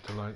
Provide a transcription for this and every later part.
tonight.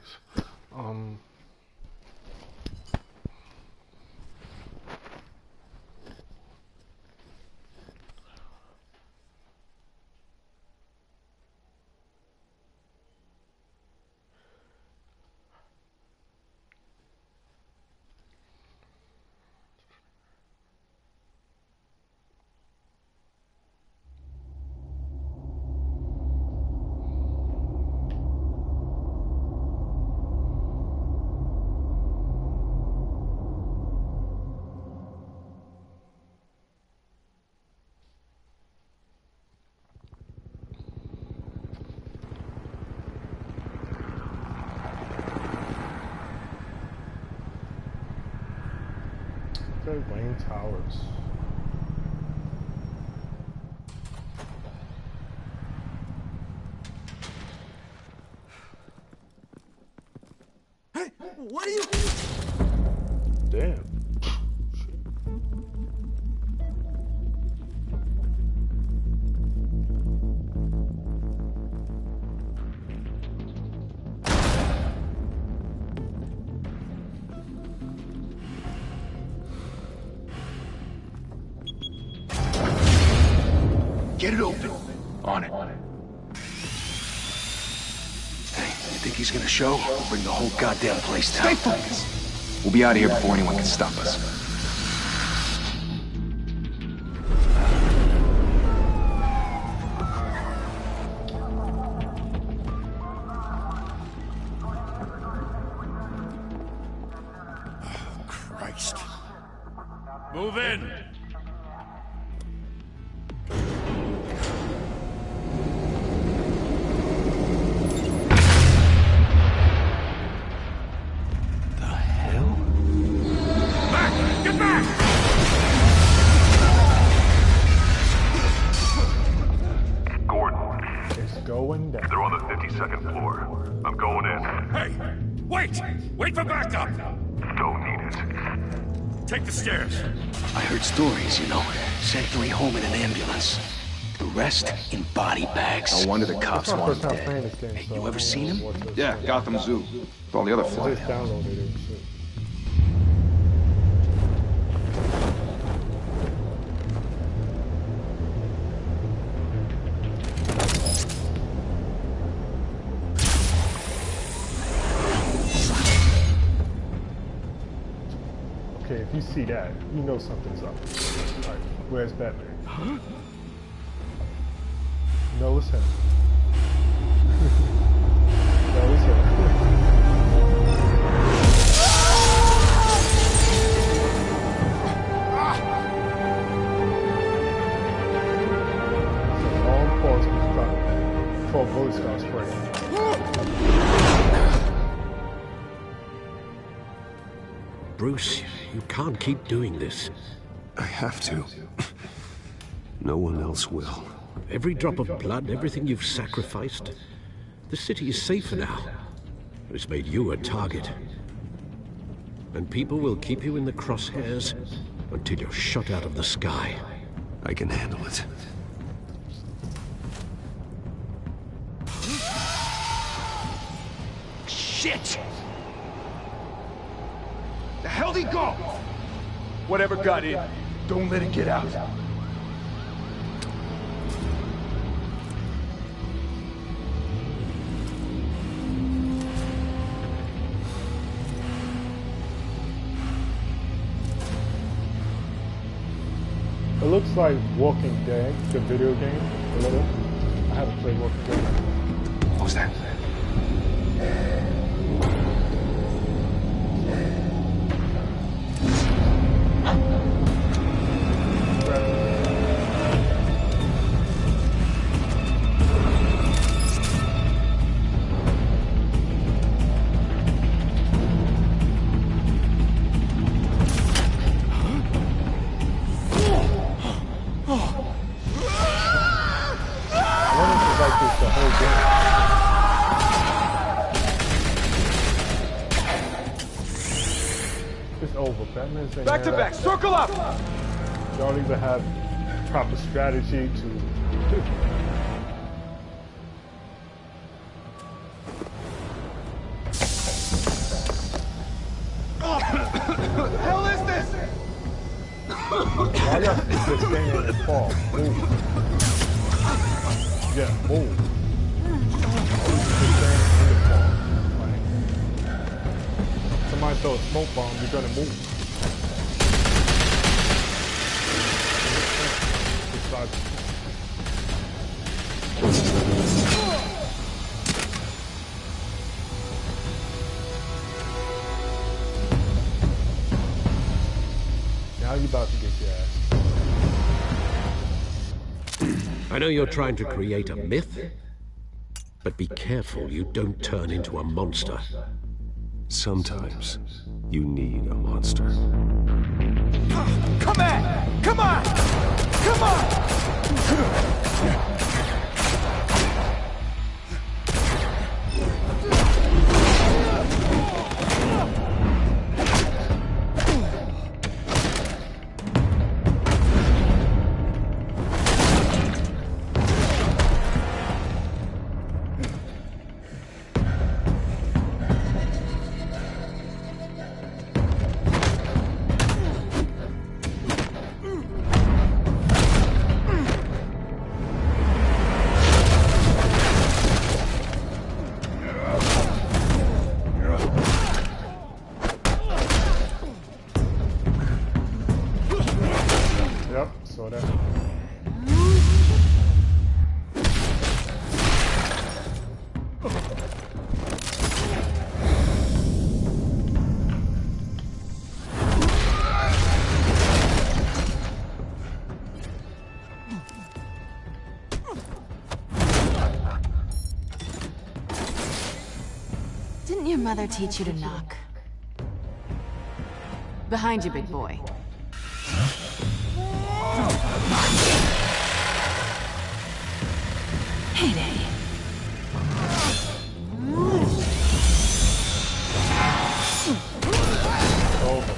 Wayne Towers. Hey, what are you? Damn. Get it open. On it. Hey, you think he's gonna show? We'll bring the whole goddamn place down. Stay focused. We'll be out of here before anyone can stop us. Oh, Christ. Move in. They're on the 52nd floor. I'm going in. Hey! Wait! Wait for backup! Don't need it. Take the stairs. I heard stories, you know. Sent 3 home in an ambulance. The rest in body bags. No wonder the cops want him dead. Hey, you ever seen him? Yeah, Gotham Zoo. With all the other fly. Just downloaded it and shit. Okay, if you see that, you know something's up. Alright, where's Batman? Huh? No, it's him. No, it's him. So all pause before bullets start spraying. Bruce, you can't keep doing this. I have to. No one else will. Every drop of blood, everything you've sacrificed. The city is safer now. It's made you a target. And people will keep you in the crosshairs until you're shot out of the sky. I can handle it. Shit! The hell'd he go? Whatever got in, don't let it get out. It looks like Walking Dead, the video game, a little. I haven't played Walking Dead. What was that? Back to back, circle up! You don't even have proper strategy to... All you have to do is just stand there and fall. Move. Yeah, move. Somebody throw a smoke bomb, you're gonna move. Now you're about to get gas. I know you're trying to create a myth, but be careful you don't turn into a monster. Sometimes you need a monster. Come on! Come on! Come on! Yep, saw that. Didn't your mother teach you to knock? Behind you, big boy. Heyday. Over.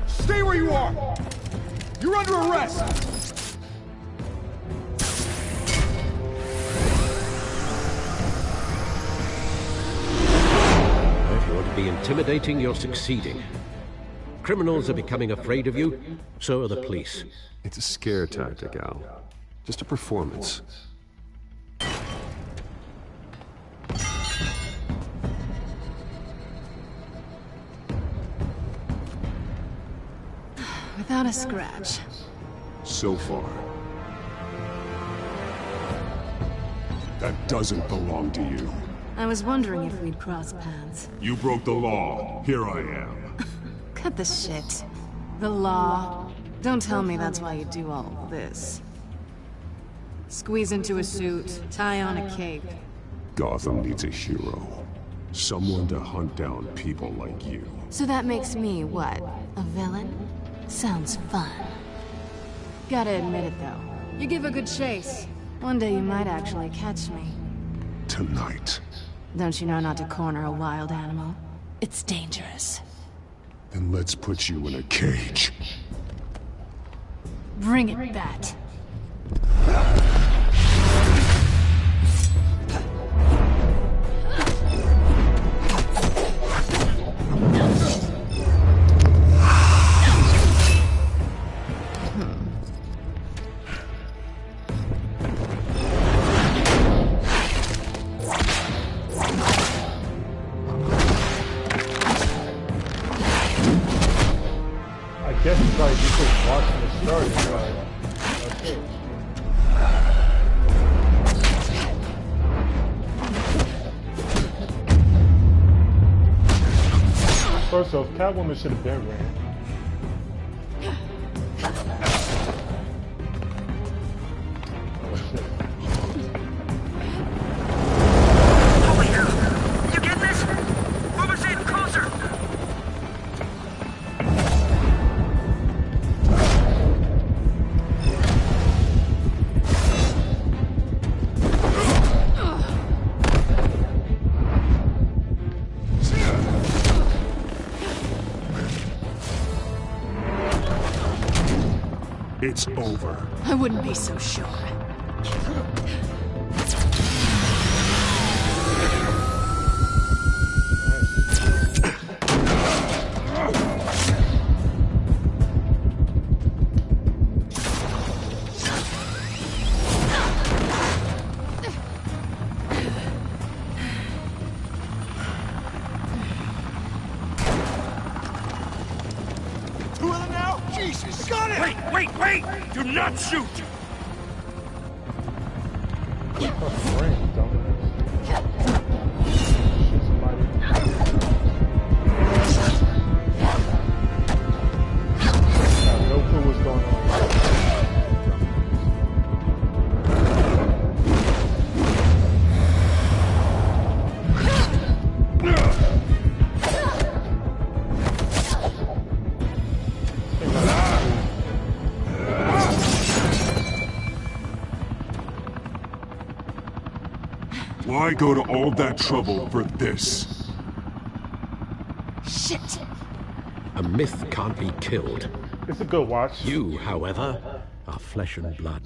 Stay where you are! You're under arrest! If you want to be intimidating, you're succeeding. Criminals are becoming afraid of you, so are the police. It's a scare tactic, Al. Just a performance. Without a scratch. So far. That doesn't belong to you. I was wondering if we'd cross paths. You broke the law. Here I am. Cut the shit. The law. Don't tell me that's why you do all this. Squeeze into a suit, tie on a cape. Gotham needs a hero. Someone to hunt down people like you. So that makes me, what, a villain? Sounds fun. Gotta admit it, though. You give a good chase. One day you might actually catch me. Tonight. Don't you know not to corner a wild animal? It's dangerous. Then let's put you in a cage. Bring it, Bat. I guess it's like you just watching the start and you're like, okay. First off, Catwoman should have been ran. Over here! You get this? Move us in closer! It's over. I wouldn't be so sure. Jesus! Got it! Wait! Do not shoot! Why go to all that trouble for this? Shit! A myth can't be killed. It's a good watch. You, however, are flesh and blood.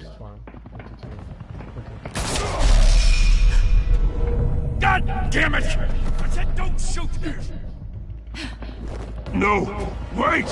God damn it! I said don't shoot! No! Wait!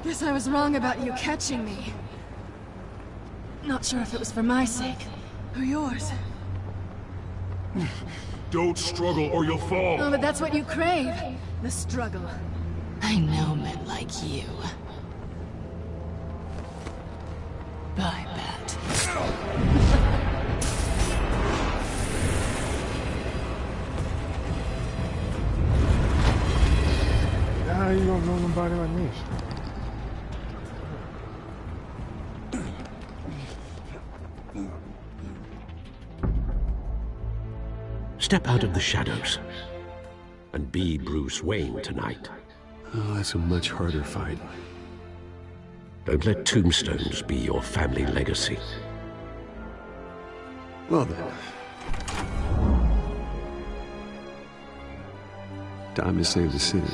Guess I was wrong about you catching me. Not sure if it was for my sake, or yours. Don't struggle or you'll fall! Oh, but that's what you crave. The struggle. I know men like you. Bye, Bat. How you don't know nobody like me? Step out of the shadows and be Bruce Wayne tonight. Oh, that's a much harder fight. Don't let tombstones be your family legacy. Well then. Time to save the city.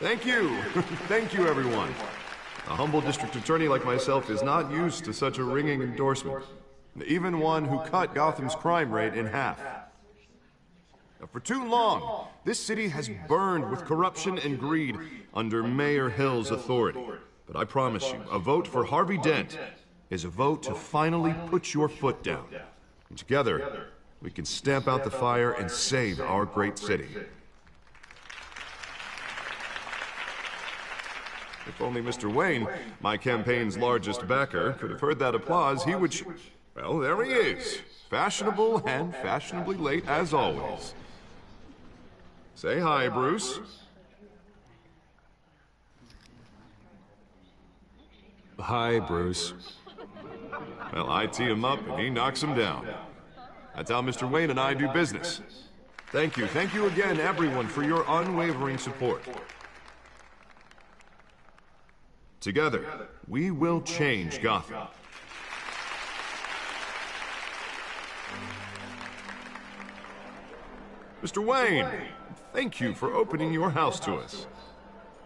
Thank you. Thank you, everyone. A humble district attorney like myself is not used to such a ringing endorsement. Even one who cut Gotham's crime rate in half. For too long, this city has burned with corruption and greed under Mayor Hill's authority. But I promise you, a vote for Harvey Dent is a vote to finally put your foot down. And together, we can stamp out the fire and save our great city. If only Mr. Wayne, my campaign's largest backer, could have heard that applause, he would... Well, there he is. Fashionable and fashionably late as always. Say hi, Bruce. Hi, Bruce. Well, I tee him up and he knocks him down. That's how Mr. Wayne and I do business. Thank you again, everyone, for your unwavering support. Together, we will change Gotham. Mr. Wayne, thank you for opening your house to us.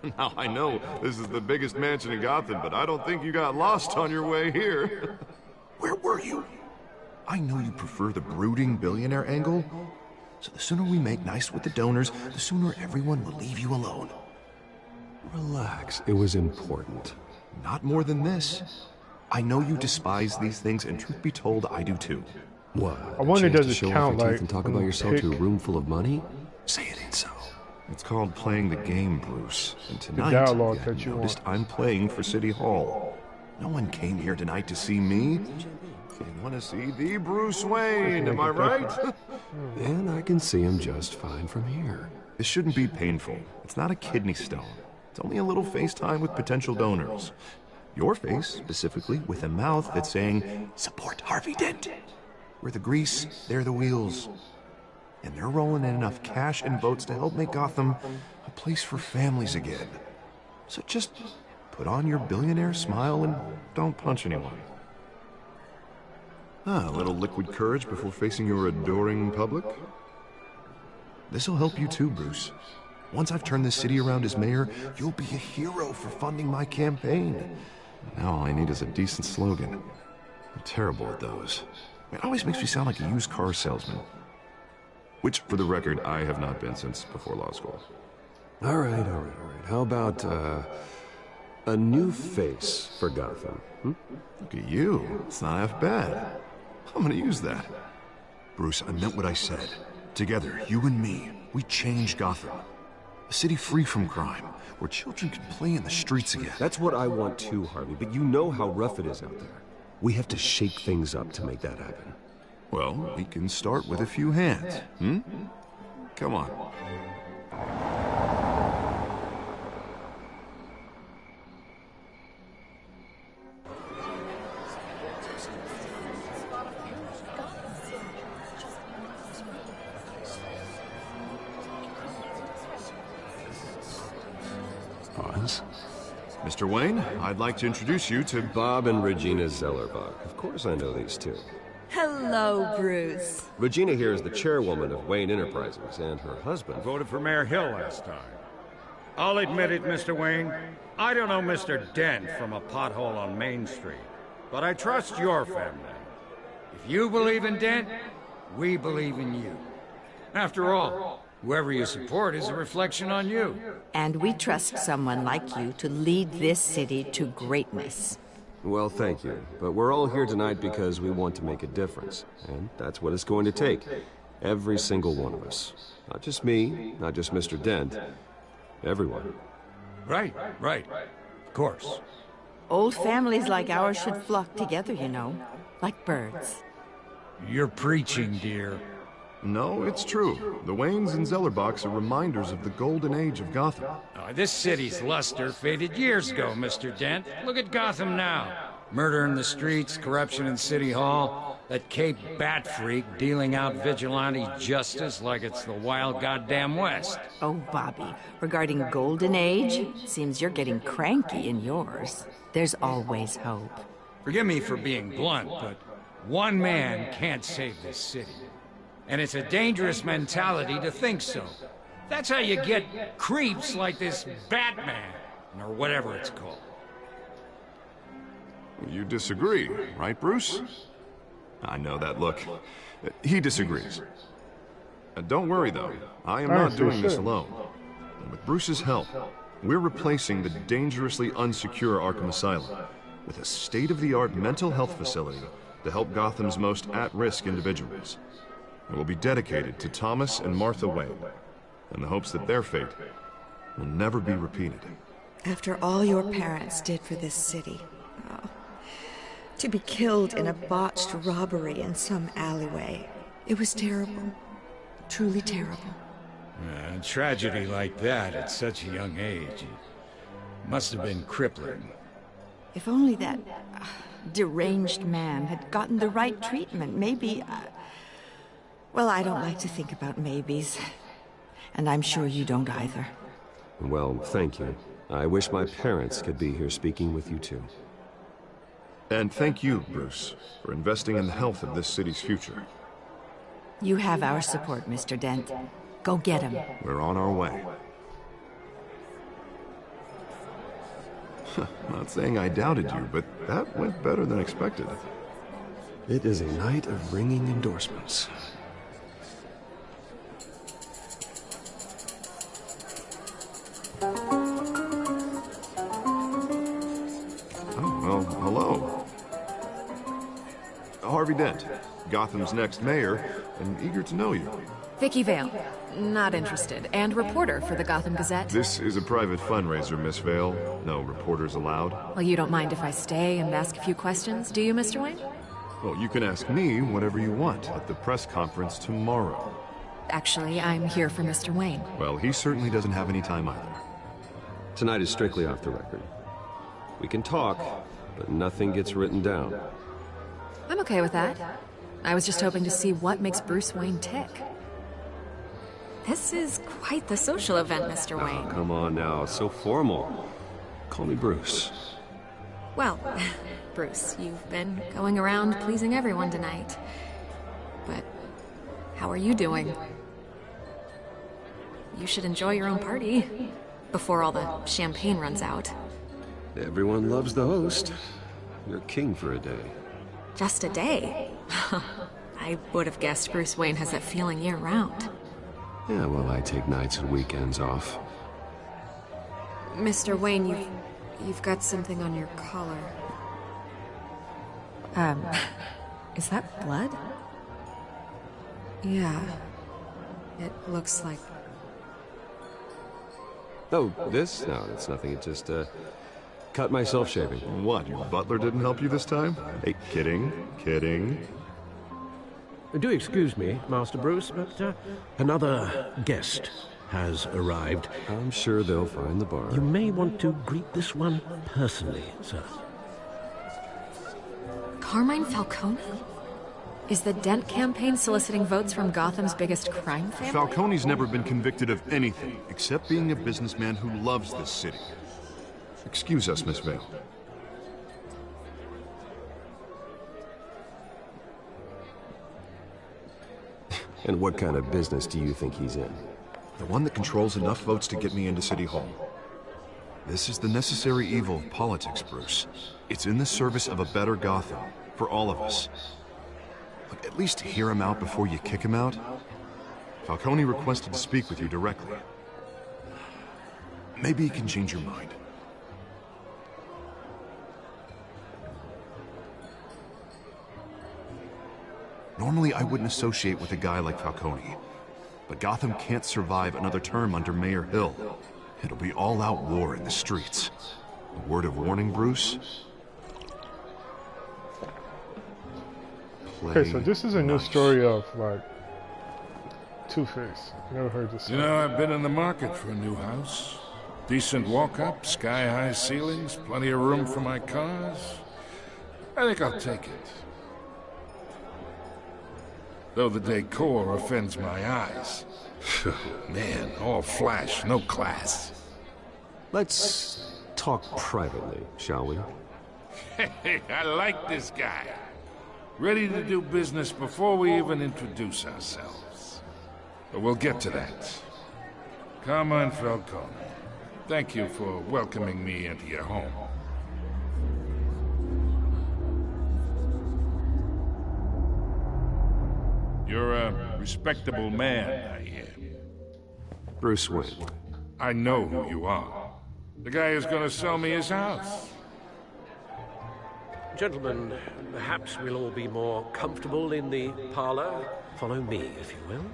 Now, I know this is the biggest mansion in Gotham, but I don't think you got lost on your way here. Where were you? I know you prefer the brooding billionaire angle, so the sooner we make nice with the donors, the sooner everyone will leave you alone. Relax, it was important. Not more than this. I know you despise these things, and truth be told, I do too. What? I wonder, Chance does to it show count, off your like, teeth and talk when about you yourself to a pick- room full of money? Say it ain't so. It's called playing the game, Bruce. And tonight, dialogue if that you you noticed, want. I'm playing for City Hall. No one came here tonight to see me. They want to see the Bruce Wayne, am I right? And I can see him just fine from here. This shouldn't be painful. It's not a kidney stone. It's only a little FaceTime with potential donors. Your face, specifically, with a mouth that's saying, support Harvey Dent. We're the grease, they're the wheels. And they're rolling in enough cash and votes to help make Gotham a place for families again. So just put on your billionaire smile and don't punch anyone. A little liquid courage before facing your adoring public. This'll help you too, Bruce. Once I've turned this city around as mayor, you'll be a hero for funding my campaign. Now all I need is a decent slogan. I'm terrible at those. It always makes me sound like a used car salesman. Which, for the record, I have not been since before law school. All right. How about, a new face for Gotham? Look at you. It's not half bad. I'm gonna use that. Bruce, I meant what I said. Together, you and me, we change Gotham. A city free from crime, where children can play in the streets again. That's what I want too, Harvey, but you know how rough it is out there. We have to shake things up to make that happen. Well, we can start with a few hands, Come on. Pause. Mr. Wayne, I'd like to introduce you to Bob and Regina Zellerbach. Of course I know these two. Hello, Bruce. Regina here is the chairwoman of Wayne Enterprises, and her husband... Voted for Mayor Hill last time. I'll admit it, Mr. Wayne. I don't know Mr. Dent from a pothole on Main Street, but I trust your family. If you believe in Dent, we believe in you. After all, whoever you support is a reflection on you. And we trust someone like you to lead this city to greatness. Well, thank you. But we're all here tonight because we want to make a difference. And that's what it's going to take. Every single one of us. Not just me, not just Mr. Dent. Everyone. Right. Of course. Old families like ours should flock together, you know. Like birds. You're preaching, dear. No, it's true. The Waynes and Zellerbachs are reminders of the golden age of Gotham. This city's luster faded years ago, Mr. Dent. Look at Gotham now. Murder in the streets, corruption in City Hall, that Cape Bat freak dealing out vigilante justice like it's the wild goddamn West. Oh, Bobby, regarding Golden Age, seems you're getting cranky in yours. There's always hope. Forgive me for being blunt, but one man can't save this city. And it's a dangerous mentality to think so. That's how you get creeps like this Batman, or whatever it's called. You disagree, right, Bruce? I know that look. He disagrees. Don't worry, though. I am not doing this alone. And with Bruce's help, we're replacing the dangerously unsecure Arkham Asylum with a state-of-the-art mental health facility to help Gotham's most at-risk individuals. It will be dedicated to Thomas and Martha Wayne, in the hopes that their fate will never be repeated. After all your parents did for this city, to be killed in a botched robbery in some alleyway, it was terrible. Truly terrible. A tragedy like that at such a young age must have been crippling. If only that deranged man had gotten the right treatment, maybe... Well, I don't like to think about maybes. And I'm sure you don't either. Well, thank you. I wish my parents could be here speaking with you too. And thank you, Bruce, for investing in the health of this city's future. You have our support, Mr. Dent. Go get him. We're on our way. Not saying I doubted you, but that went better than expected. It is a night of ringing endorsements. Oh, well, hello. Harvey Dent, Gotham's next mayor, and eager to know you. Vicky Vale. Not interested. And reporter for the Gotham Gazette. This is a private fundraiser, Miss Vale. No reporters allowed. Well, you don't mind if I stay and ask a few questions, do you, Mr. Wayne? Well, you can ask me whatever you want at the press conference tomorrow. Actually, I'm here for Mr. Wayne. Well, he certainly doesn't have any time either. Tonight is strictly off the record. We can talk, but nothing gets written down. I'm okay with that. I was just hoping to see what makes Bruce Wayne tick. This is quite the social event, Mr. Wayne. Oh, come on now, so formal. Call me Bruce. Well, Bruce, you've been going around pleasing everyone tonight. But how are you doing? You should enjoy your own party before all the champagne runs out. Everyone loves the host. You're king for a day. Just a day? I would have guessed Bruce Wayne has that feeling year-round. Yeah, well, I take nights and weekends off. Mr. Wayne, you've got something on your collar. Is that blood? Yeah. It looks like... Oh, this? No, it's nothing. It just, cut myself shaving. What, your butler didn't help you this time? Hey, kidding. Do excuse me, Master Bruce, but another guest has arrived. I'm sure they'll find the bar. You may want to greet this one personally, sir. Carmine Falcone? Is the Dent campaign soliciting votes from Gotham's biggest crime family? Falcone's never been convicted of anything except being a businessman who loves this city. Excuse us, Miss Vale. And what kind of business do you think he's in? The one that controls enough votes to get me into City Hall. This is the necessary evil of politics, Bruce. It's in the service of a better Gotham, for all of us. Look, at least hear him out before you kick him out. Falcone requested to speak with you directly. Maybe he can change your mind. Normally, I wouldn't associate with a guy like Falcone. But Gotham can't survive another term under Mayor Hill. It'll be all-out war in the streets. A word of warning, Bruce? Okay, so this is a new story of, like, Two-Face. Never heard this. You know, I've been in the market for a new house. Decent walk-up, sky-high ceilings, plenty of room for my cars. I think I'll take it. Though the decor offends my eyes. Man, all flash, no class. Let's talk privately, shall we? Hey, I like this guy. Ready to do business before we even introduce ourselves. But we'll get to that. Carmine Falcone, thank you for welcoming me into your home. You're a respectable man, I hear. Bruce Wayne. I know who you are. The guy who's gonna sell me his house. Gentlemen, perhaps we'll all be more comfortable in the parlor. Follow me, if you will.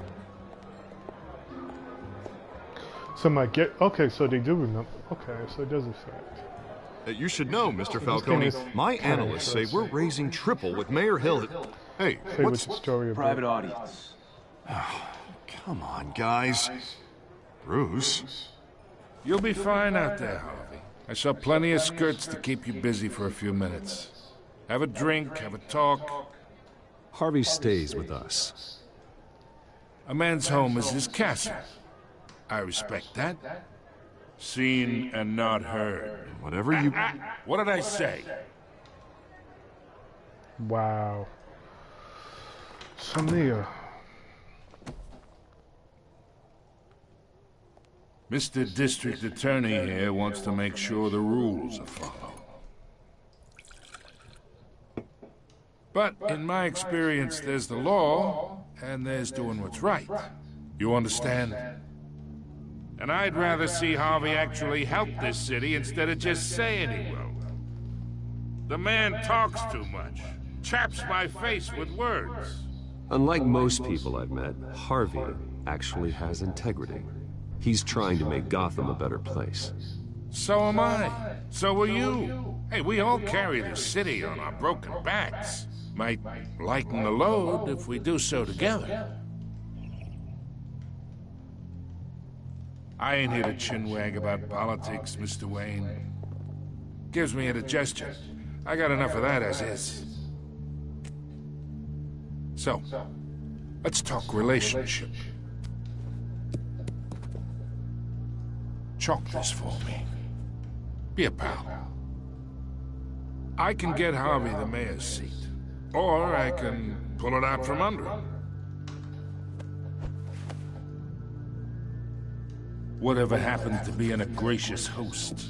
So my get... Okay, so they do remember. Okay, so it does affect. You should know, Mr. Falcone, my analysts say we're raising triple with Mayor Hill. Hey, what's the story about? Private audience. Oh, come on, guys. Bruce? You'll be fine out there, Harvey. I saw plenty of skirts to keep you busy for a few minutes. Have a drink, have a talk. Harvey stays with us. A man's home is his castle. I respect that. Seen and not heard. Whatever you... What did I say? Wow. Samir. Mr. District Attorney here wants to make sure the rules are followed. But in my experience, there's the law, and there's doing what's right. You understand? And I'd rather see Harvey actually help this city instead of just saying he will. The man talks too much, chaps my face with words. Unlike most people I've met, Harvey actually has integrity. He's trying to make Gotham a better place. So am I. So are you. Hey, we all carry this city on our broken backs. Might lighten the load if we do so together. I ain't here to chinwag about politics, Mr. Wayne. Gives me indigestion. I got enough of that as is. So, let's talk relationship. Chalk this for me. Be a pal. I can get Harvey the mayor's seat, or I can pull it out from under him. Whatever happens to being a gracious host.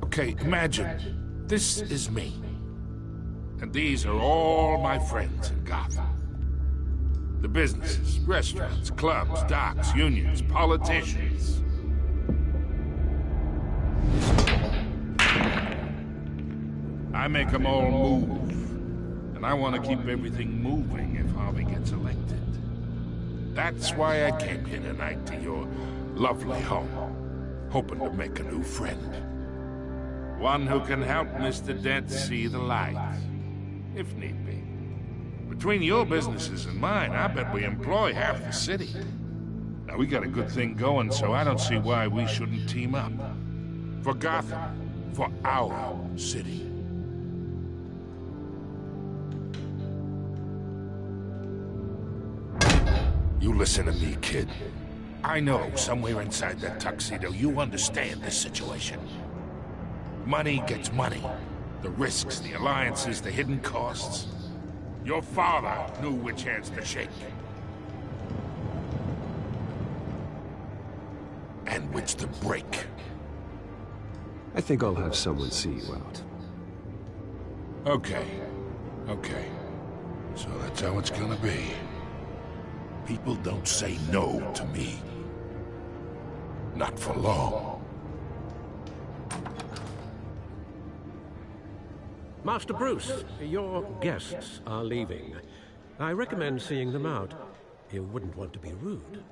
Okay, imagine, this is me. And these are all my friends in Gotham. The businesses, restaurants, clubs, docks, unions, politicians. I make them all move. And I want to keep everything moving if Harvey gets elected. That's why I came here tonight to your lovely home, hoping to make a new friend. One who can help Mr. Dent see the light, if need be. Between your businesses and mine, I bet we employ half the city. Now, we got a good thing going, so I don't see why we shouldn't team up. For Gotham, for our city. You listen to me, kid. I know somewhere inside that tuxedo you understand this situation. Money gets money. The risks, the alliances, the hidden costs. Your father knew which hands to shake. And which to break. I think I'll have someone see you out. Okay. Okay. So that's how it's gonna be. People don't say no to me. Not for long. Master Bruce, your guests are leaving. I recommend seeing them out. You wouldn't want to be rude.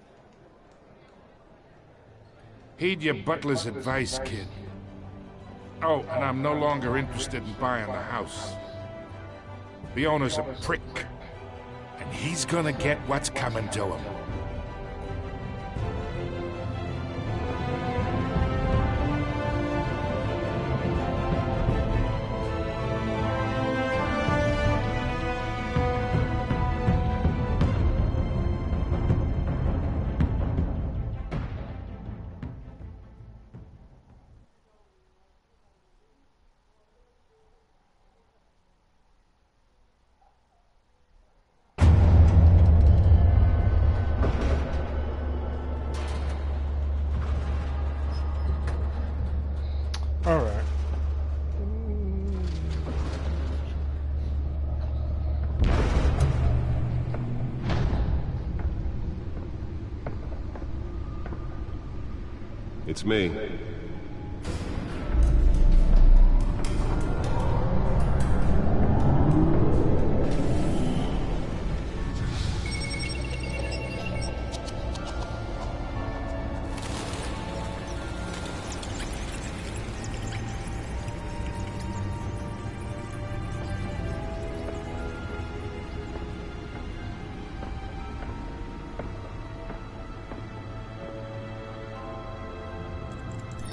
Heed your butler's advice, kid. Oh, and I'm no longer interested in buying the house. The owner's a prick. And he's gonna get what's coming to him. Alright. It's me.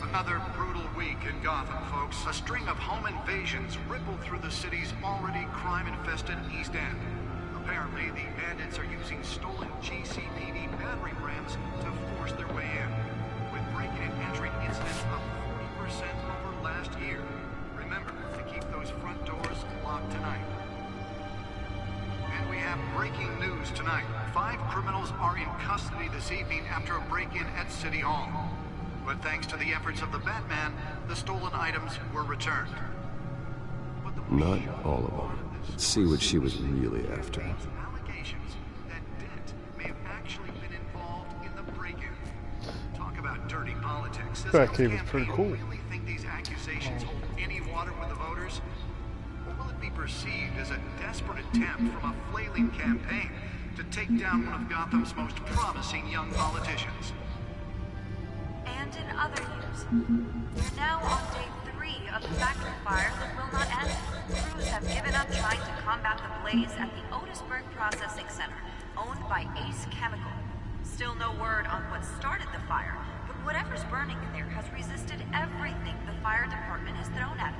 Another brutal week in Gotham, folks. A string of home invasions rippled through the city's already crime-infested East End. Apparently, the bandits are using stolen GCPD battering rams to force their way in, with breaking and entering incidents up 40% over last year. Remember to keep those front doors locked tonight. And we have breaking news tonight. tonight. 5 criminals are in custody this evening after a break-in at City Hall. But thanks to the efforts of the Batman, the stolen items were returned. Not all of them. Let's see what she was really after. Allegations that Dent may have actually been involved in the break-in. Talk about dirty politics. That cave is pretty cool. Really think these accusations hold any water with the voters? Or will it be perceived as a desperate attempt from a flailing campaign to take down one of Gotham's most promising young politicians? And in other news, we're now on day 3 of the factory fire that will not end. Crews have given up trying to combat the blaze at the Otisburg Processing Center, owned by Ace Chemical. Still no word on what started the fire, but whatever's burning in there has resisted everything the fire department has thrown at it.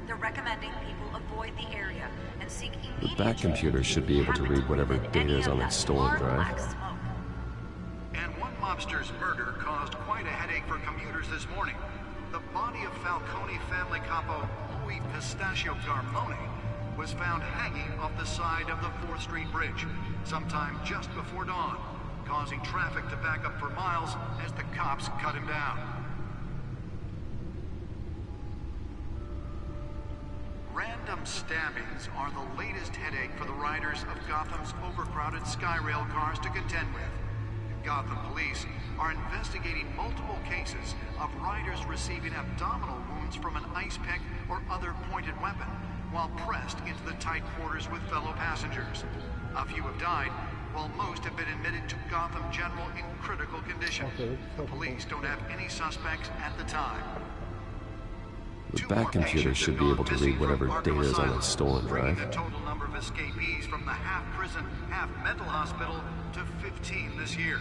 They're recommending people avoid the area and seek immediate... The back computer should be able to read whatever data is on that stolen drive. And one mobster's murder caused quite a headache for commuters this morning. The body of Falcone family capo Louis Pistachio Garmone was found hanging off the side of the 4th Street Bridge sometime just before dawn, causing traffic to back up for miles as the cops cut him down. Random stabbings are the latest headache for the riders of Gotham's overcrowded Skyrail cars to contend with. Gotham police are investigating multiple cases of riders receiving abdominal wounds from an ice pick or other pointed weapon while pressed into the tight quarters with fellow passengers. A few have died, while most have been admitted to Gotham General in critical condition. The police don't have any suspects at the time. The back computer should be able to read whatever data is on that stolen drive. The total number of escapees from the half-prison, half-mental hospital to 15 this year.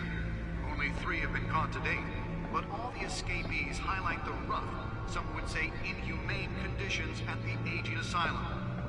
Only 3 have been caught to date, but all the escapees highlight the rough, some would say inhumane conditions at the aging asylum.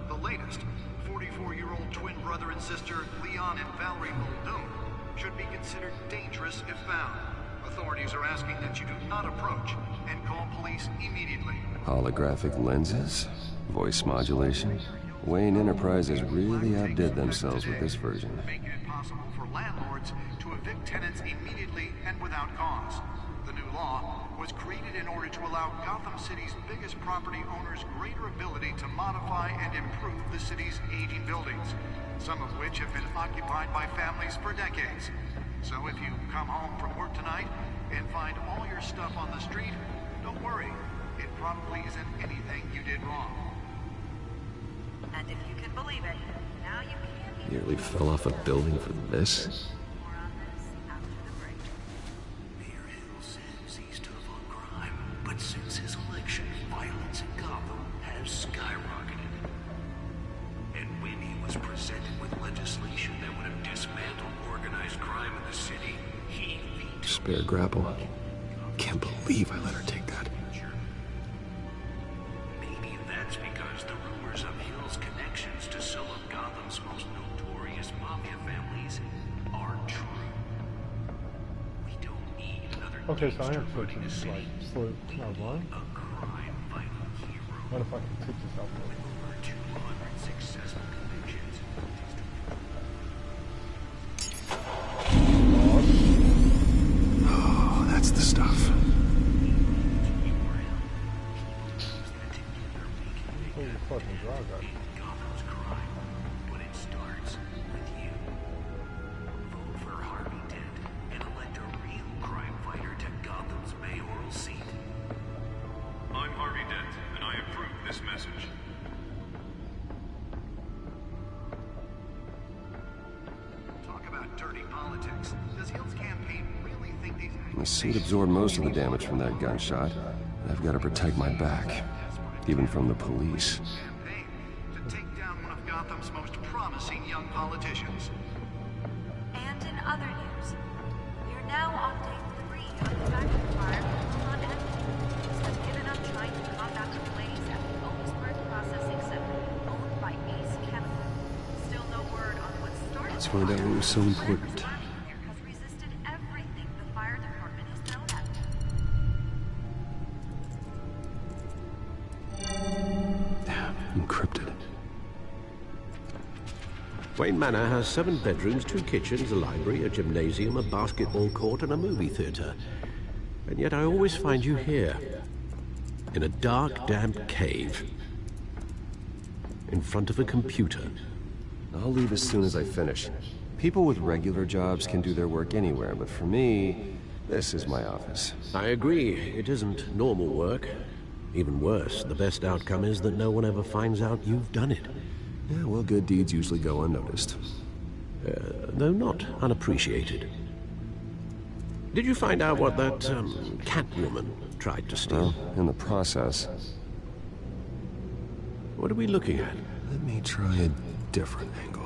The latest, 44-year-old twin brother and sister Leon and Valerie Muldoon, should be considered dangerous if found. Authorities are asking that you do not approach and call police immediately. Holographic lenses? Voice modulation? Wayne Enterprises really outdid themselves with this version. Making it possible for landlords to evict tenants immediately and without cause. The new law was created in order to allow Gotham City's biggest property owners greater ability to modify and improve the city's aging buildings, some of which have been occupied by families for decades. So if you come home from work tonight and find all your stuff on the street, don't worry. It probably isn't anything you did wrong. And if you can believe it, now you can't... Nearly fell off a building for this? Mayor Hill says he's tough on crime, but since his election, violence in Gotham has skyrocketed. And when he was presented with legislation that would have dismantled organized crime in the city, he vetoed... Spare grapple. Can't believe I let her take that. Maybe that's because the rumors of Hill's connections to some of Gotham's most notorious mafia families are true. We don't need another... Okay, so I am switching this like slow line. What if I can take this out? Over 200 successful convictions. Oh, that's the stuff. Holy fucking drive that. Gotham's crime, but it starts with you. Vote for Harvey Dent and elect a real crime fighter to Gotham's mayoral seat. I'm Harvey Dent, and I approve this message. Talk about dirty politics. Does Hill's campaign really think these... The suit absorbed most of the damage from that gunshot. I've got to protect my back, even from the police. ...campaign to take down one of Gotham's most promising young politicians. And in other news, we're now on day 3 of the factory fire that will not end. Crews have given up trying to combat the blaze at the Otisburg Processing Center, owned by Ace Chemical. Still no word on what started... Let's find out what was so important. ...has resisted everything the fire department has thrown at it. Damn, encrypted. Wayne Manor has 7 bedrooms, 2 kitchens, a library, a gymnasium, a basketball court, and a movie theater. And yet I always find you here, in a dark, damp cave, in front of a computer. I'll leave as soon as I finish. People with regular jobs can do their work anywhere, but for me, this is my office. I agree. It isn't normal work. Even worse, the best outcome is that no one ever finds out you've done it. Yeah, well, good deeds usually go unnoticed. Though not unappreciated. Did you find out what that, Catwoman tried to steal? Well, in the process. What are we looking at? Let me try a different angle.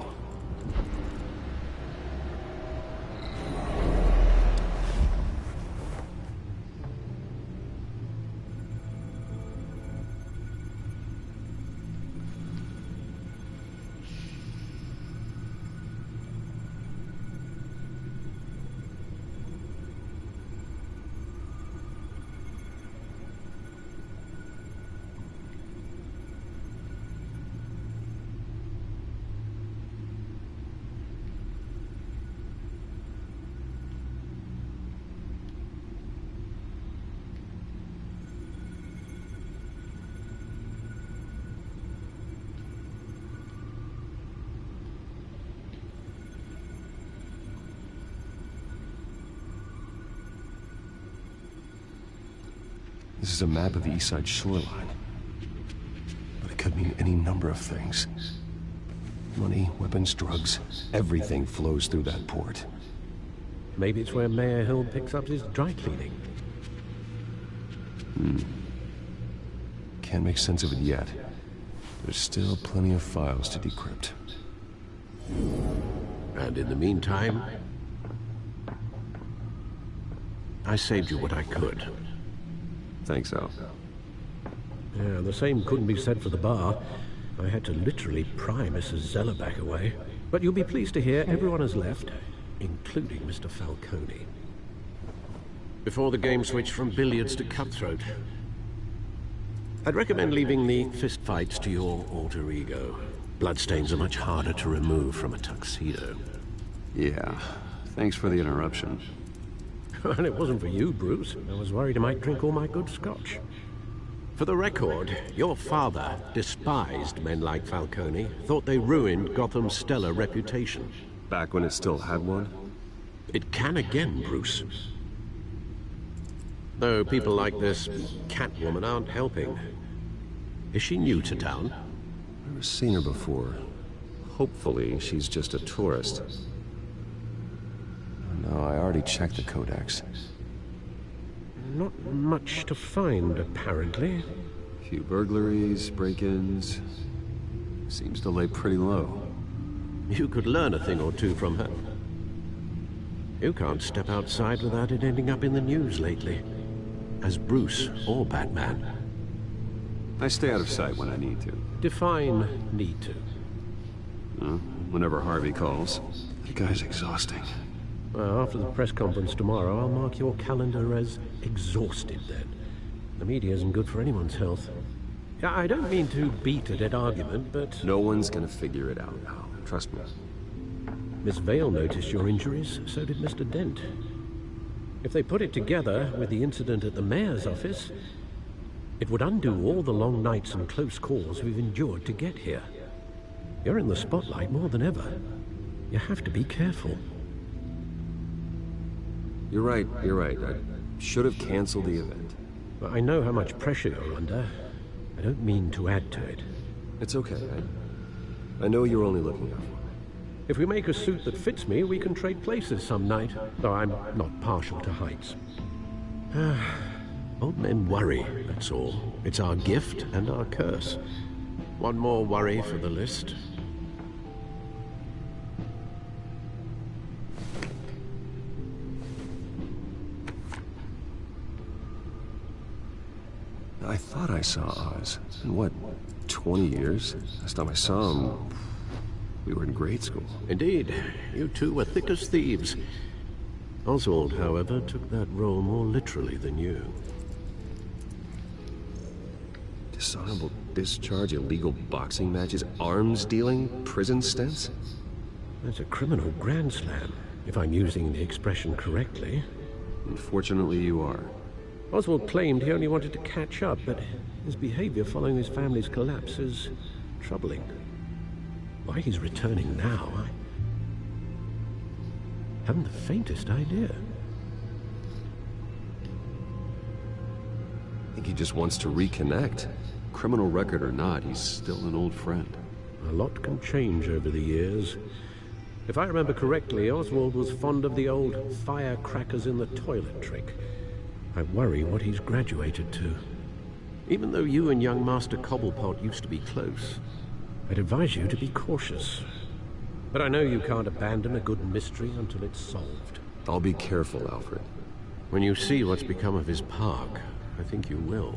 This is a map of the East Side shoreline. But it could mean any number of things. Money, weapons, drugs, everything flows through that port. Maybe it's where Mayor Hill picks up his dry cleaning. Can't make sense of it yet. There's still plenty of files to decrypt. And in the meantime, I saved you what I could. Think so? Yeah, the same couldn't be said for the bar. I had to literally pry Mrs. Zeller back away. But you'll be pleased to hear everyone has left, including Mr. Falcone. Before the game switched from billiards to cutthroat. I'd recommend leaving the fistfights to your alter ego. Bloodstains are much harder to remove from a tuxedo. Yeah. Thanks for the interruption. And it wasn't for you, Bruce. I was worried I might drink all my good scotch. For the record, your father despised men like Falcone, thought they ruined Gotham's stellar reputation. Back when it still had one? It can again, Bruce. Though people like this Catwoman aren't helping. Is she new to town? Never seen her before. Hopefully, she's just a tourist. No, I already checked the codex. Not much to find, apparently. A few burglaries, break-ins. Seems to lay pretty low. You could learn a thing or two from her. You can't step outside without it ending up in the news lately. As Bruce or Batman. I stay out of sight when I need to. Define need to. Whenever Harvey calls. The guy's exhausting. Well, after the press conference tomorrow, I'll mark your calendar as exhausted then. The media isn't good for anyone's health. I don't mean to beat a dead argument, but... No one's gonna figure it out now. Trust me. Miss Vale noticed your injuries, so did Mr. Dent. If they put it together with the incident at the mayor's office, it would undo all the long nights and close calls we've endured to get here. You're in the spotlight more than ever. You have to be careful. You're right. I should have canceled the event. I know how much pressure you're under. I don't mean to add to it. It's okay. I know you're only looking out for me. If we make a suit that fits me, we can trade places some night. Though I'm not partial to heights. Old men worry, that's all. It's our gift and our curse. One more worry for the list. I thought I saw Oz. In what, 20 years? Last time I saw him, we were in grade school. Indeed. You two were thick as thieves. Oswald, however, took that role more literally than you. Dishonorable discharge, illegal boxing matches, arms dealing, prison stints? That's a criminal grand slam, if I'm using the expression correctly. Unfortunately, you are. Oswald claimed he only wanted to catch up, but his behavior following his family's collapse is troubling. Why he's returning now, I haven't the faintest idea. I think he just wants to reconnect. Criminal record or not, he's still an old friend. A lot can change over the years. If I remember correctly, Oswald was fond of the old firecrackers in the toilet trick. I worry what he's graduated to. Even though you and young Master Cobblepot used to be close, I'd advise you to be cautious. But I know you can't abandon a good mystery until it's solved. I'll be careful, Alfred. When you see what's become of his park, I think you will.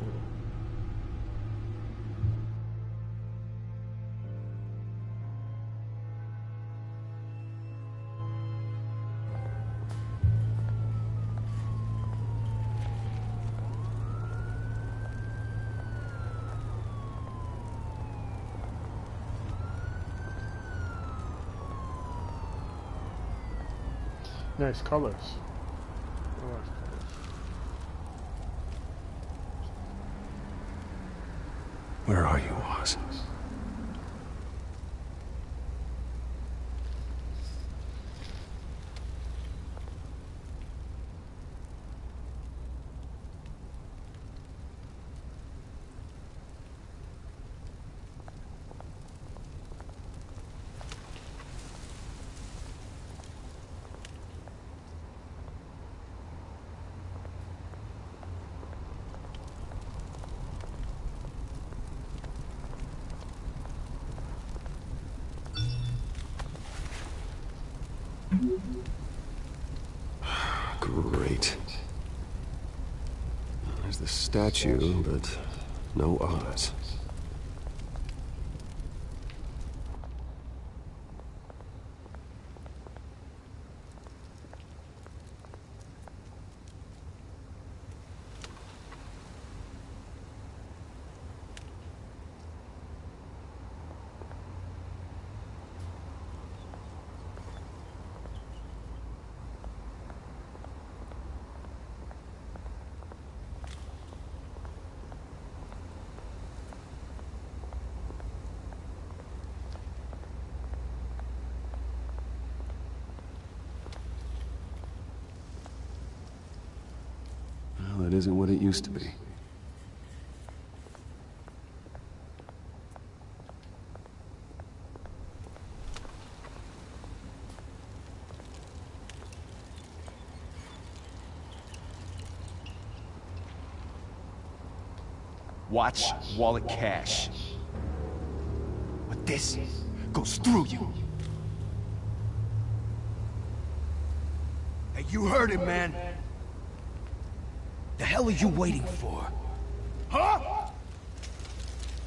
Nice colors. Where are you, Oz? Great. There's the statue, but no Oz. Well, it isn't what it used to be. Watch wallet cash. But this goes through you. Hey, you heard it, man. The hell are you waiting for? Huh?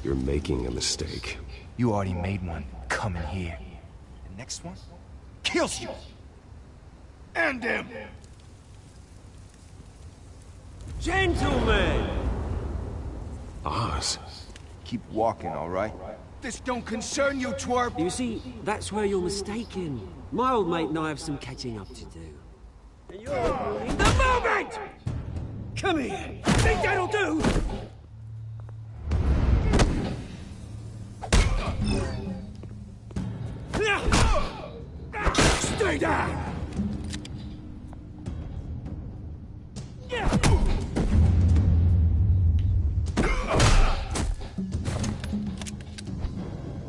You're making a mistake. You already made one coming here. The next one kills you. And him. Gentlemen! Oz. Keep walking, all right? This don't concern you, twerp! You see, that's where you're mistaken. My old mate and I have some catching up to do. And you're ruining the moment! Come here! Think that'll do? Stay down!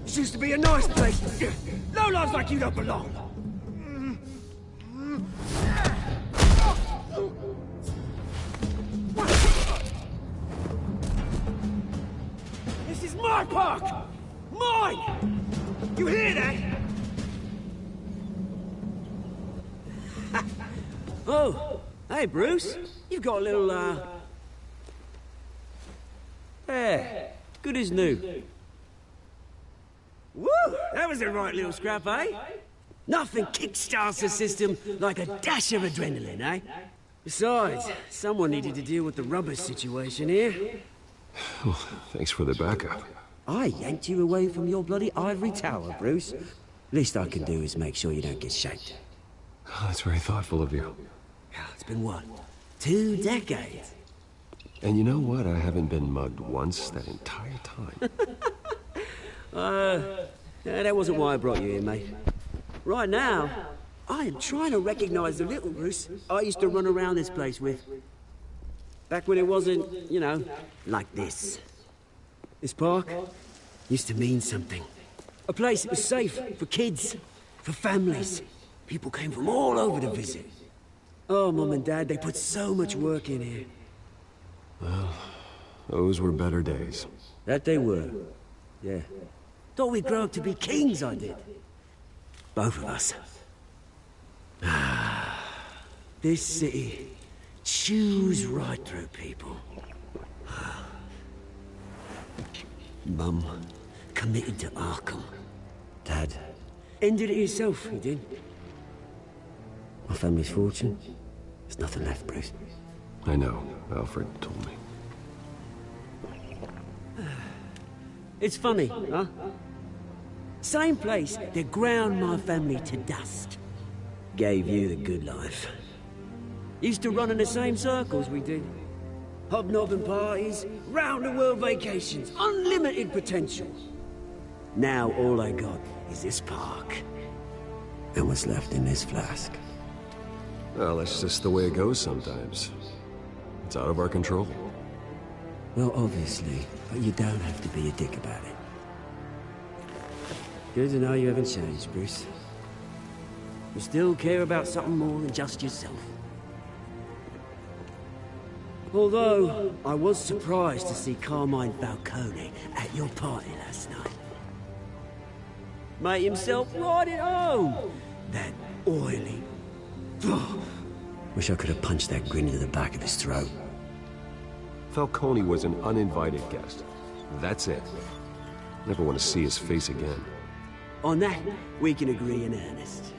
This used to be a nice place. Lowlifes like you don't belong. This is my park! Mine! You hear that? Oh, hey Bruce. You've got a little, Yeah, good as new. Woo! That was a right little scrap, eh? Nothing kickstarts the system like a dash of adrenaline, eh? Besides, someone needed to deal with the rubber situation here. Thanks for the backup. I yanked you away from your bloody ivory tower, Bruce. Least I can do is make sure you don't get shaped. Oh, that's very thoughtful of you. It's been what? 2 decades? And you know what? I haven't been mugged once that entire time. That wasn't why I brought you here, mate. Right now, I am trying to recognize the little Bruce I used to run around this place with. Back when it wasn't, you know, like this. This park used to mean something. A place that was safe for kids, for families. People came from all over to visit. Oh, Mum and Dad, they put so much work in here. Well, those were better days. That they were. Yeah. Thought we'd grow up to be kings, I did. Both of us. This city chews right through people. Mum committed to Arkham. Dad ended it himself, he did. My family's fortune, there's nothing left, Bruce. I know. Alfred told me. It's funny, huh? Same place that ground my family to dust. Gave you the good life. Used to run in the same circles we did. Hobnobbing parties, round-the-world vacations, unlimited potential. Now all I got is this park. And what's left in this flask. Well, that's just the way it goes sometimes. It's out of our control. Well, obviously, but you don't have to be a dick about it. Good to know you haven't changed, Bruce. You still care about something more than just yourself. Although, I was surprised to see Carmine Falcone at your party last night. Made himself right at home. That oily... Wish I could have punched that grin into the back of his throat. Falcone was an uninvited guest. That's it. Never want to see his face again. On that, we can agree in earnest.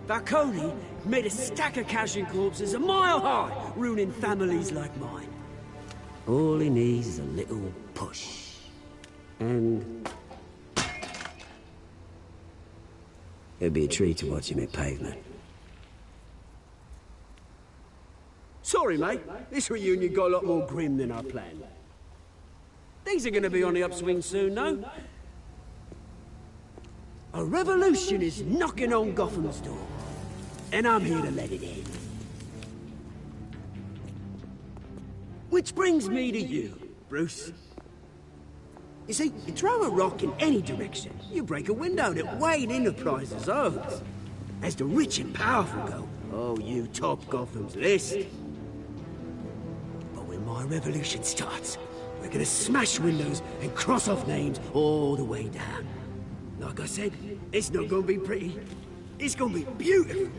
Falcone made a stack of cash and corpses a mile high, ruining families like mine. All he needs is a little push. And... it'd be a treat to watch him hit pavement. Sorry, mate. This reunion got a lot more grim than I planned. Things are gonna be on the upswing soon, no? A revolution is knocking on Gotham's door. And I'm here to let it in. Which brings me to you, Bruce. You see, you throw a rock in any direction, you break a window that Wayne Enterprises owns. As the rich and powerful go, oh, you top Gotham's list. But when my revolution starts, we're gonna smash windows and cross off names all the way down. Like I said, it's not gonna be pretty. It's gonna be beautiful.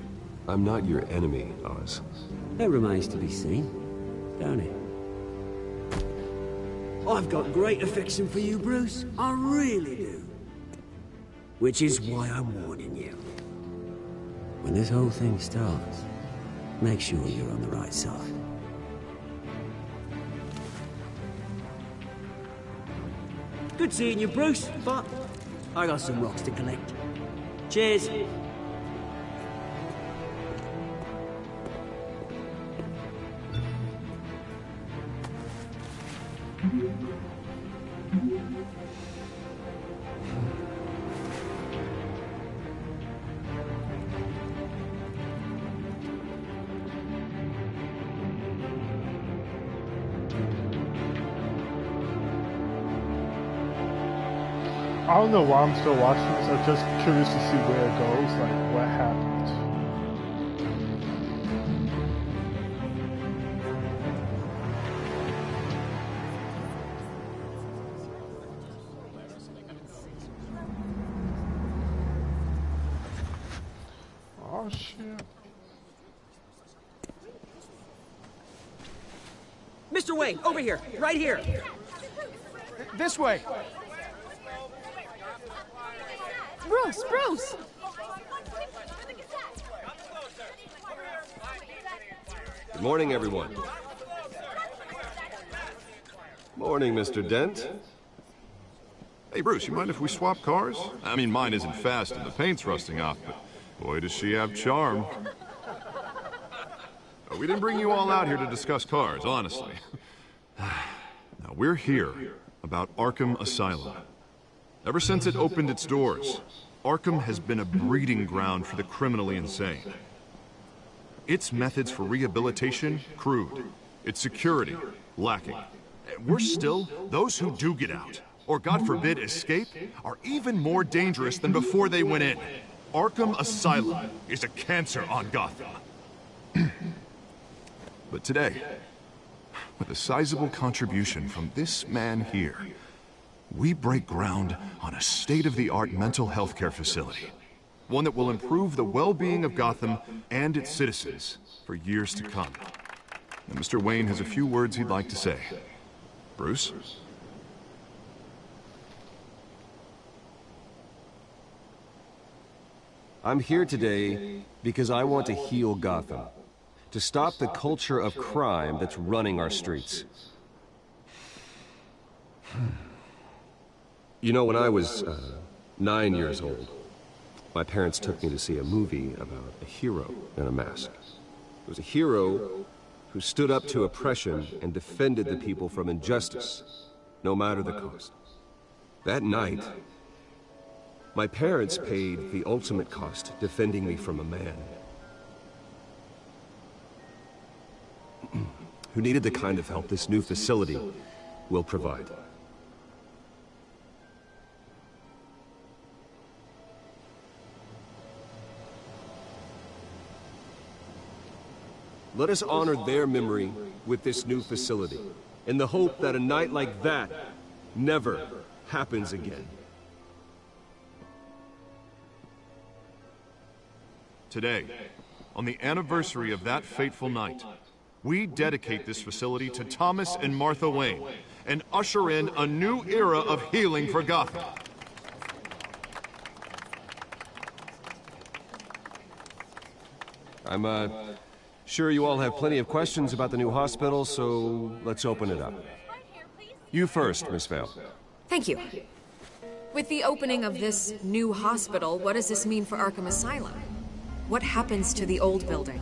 I'm not your enemy, Oz. That remains to be seen, don't it? I've got great affection for you, Bruce. I really do. Which is why I'm warning you. When this whole thing starts, make sure you're on the right side. Good seeing you, Bruce, but I got some rocks to collect. Cheers. I don't know why I'm still watching this. I'm just curious to see where it goes, like what happened. Oh shit. Mr. Wayne, over here, right here. This way. Bruce! Good morning, everyone. Morning, Mr. Dent. Hey, Bruce, you mind if we swap cars? I mean, mine isn't fast and the paint's rusting off, but boy, does she have charm. We didn't bring you all out here to discuss cars, honestly. Now, we're here about Arkham Asylum. Ever since it opened its doors, Arkham has been a breeding ground for the criminally insane. Its methods for rehabilitation, crude. Its security, lacking. Worse still, those who do get out, or God forbid escape, are even more dangerous than before they went in. Arkham Asylum is a cancer on Gotham. But today, with a sizable contribution from this man here, we break ground on a state-of-the-art mental health care facility. One that will improve the well-being of Gotham and its citizens for years to come. And Mr. Wayne has a few words he'd like to say. Bruce? I'm here today because I want to heal Gotham. To stop the culture of crime that's running our streets. You know, when I was 9 years old, my parents took me to see a movie about a hero in a mask. It was a hero who stood up to oppression and defended the people from injustice, no matter the cost. That night, my parents paid the ultimate cost defending me from a man who needed the kind of help this new facility will provide. Let us honor their memory with this new facility, in the hope that a night like that never happens again. Today, on the anniversary of that fateful night, we dedicate this facility to Thomas and Martha Wayne and usher in a new era of healing for Gotham. I'm sure you all have plenty of questions about the new hospital, so let's open it up. You first, Miss Vale. Thank you. With the opening of this new hospital, what does this mean for Arkham Asylum? What happens to the old building?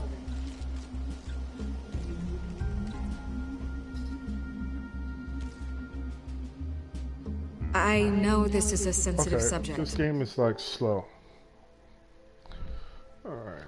I know this is a sensitive subject. This game is like slow. Alright.